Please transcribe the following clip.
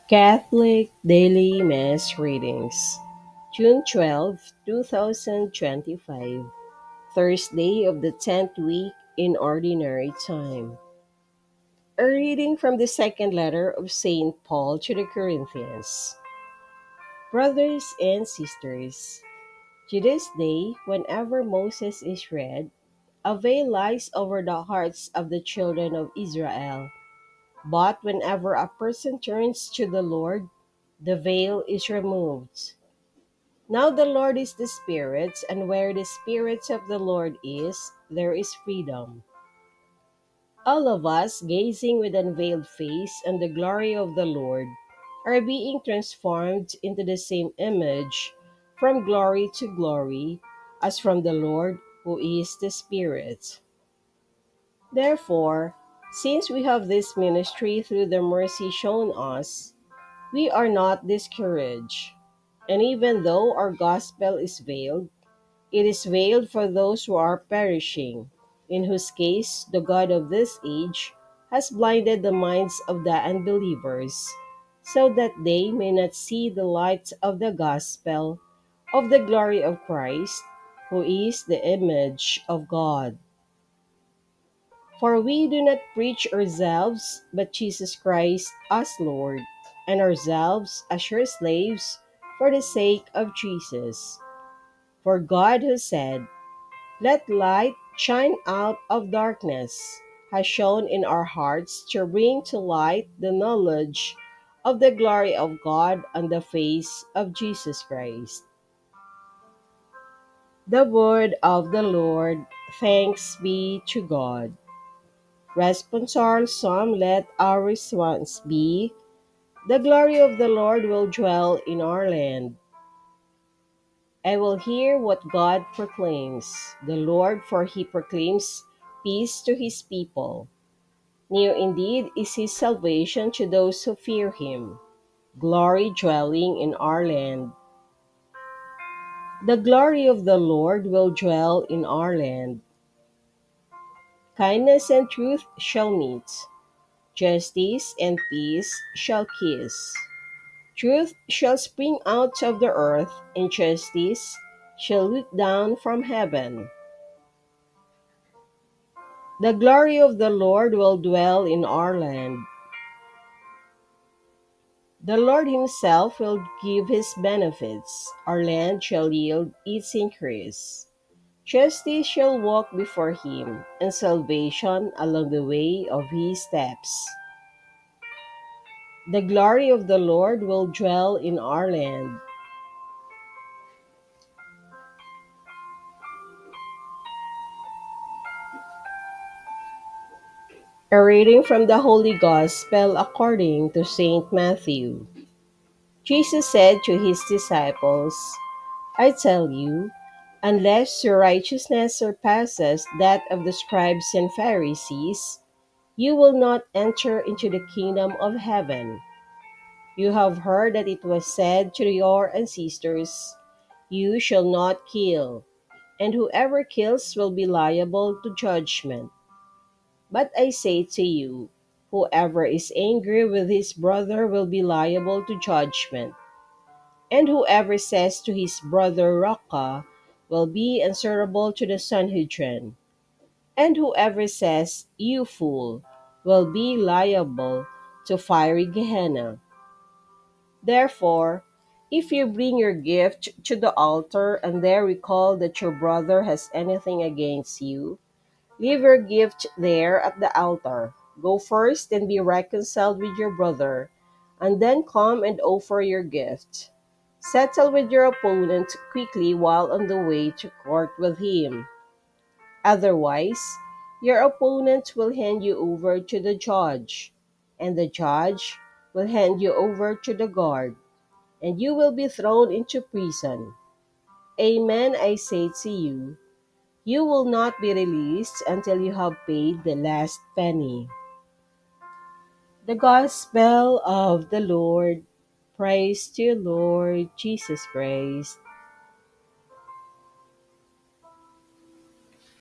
Catholic Daily Mass Readings, June 12, 2025, Thursday of the 10th week in Ordinary Time. A reading from the second letter of St. Paul to the Corinthians. Brothers and sisters, to this day, whenever Moses is read, a veil lies over the hearts of the children of Israel. But whenever a person turns to the Lord, the veil is removed. Now the Lord is the Spirit, and where the Spirit of the Lord is, there is freedom. All of us, gazing with unveiled face on the glory of the Lord, are being transformed into the same image from glory to glory, as from the Lord who is the Spirit. Therefore, since we have this ministry through the mercy shown us, we are not discouraged. And even though our gospel is veiled, it is veiled for those who are perishing, in whose case the God of this age has blinded the minds of the unbelievers, so that they may not see the light of the gospel of the glory of Christ, who is the image of God. For we do not preach ourselves, but Jesus Christ as Lord, and ourselves as your slaves for the sake of Jesus. For God, who said, "Let light shine out of darkness," has shone in our hearts to bring to light the knowledge of the glory of God on the face of Jesus Christ. The word of the Lord. Thanks be to God. Responsorial Psalm. Let our response be, "The glory of the Lord will dwell in our land." I will hear what God proclaims, the Lord, for he proclaims peace to his people. Near indeed is his salvation to those who fear him, glory dwelling in our land. The glory of the Lord will dwell in our land. Kindness and truth shall meet, justice and peace shall kiss. Truth shall spring out of the earth, and justice shall look down from heaven. The glory of the Lord will dwell in our land. The Lord himself will give his benefits. Our land shall yield its increase. Justice shall walk before him, and salvation along the way of his steps. The glory of the Lord will dwell in our land. A reading from the Holy Gospel according to St. Matthew. Jesus said to his disciples, "I tell you, unless your righteousness surpasses that of the scribes and Pharisees, you will not enter into the kingdom of heaven. You have heard that it was said to your ancestors, 'You shall not kill,' and whoever kills will be liable to judgment. But I say to you, whoever is angry with his brother will be liable to judgment. And whoever says to his brother, 'Raca,' will be answerable to the Sanhedrin. And whoever says, 'You fool,' will be liable to fiery Gehenna. Therefore, if you bring your gift to the altar and there recall that your brother has anything against you, leave your gift there at the altar. Go first and be reconciled with your brother, and then come and offer your gift. Settle with your opponent quickly while on the way to court with him. Otherwise, your opponent will hand you over to the judge, and the judge will hand you over to the guard, and you will be thrown into prison. Amen, I say to you, you will not be released until you have paid the last penny." The Gospel of the Lord. Praise to you, Lord Jesus Christ.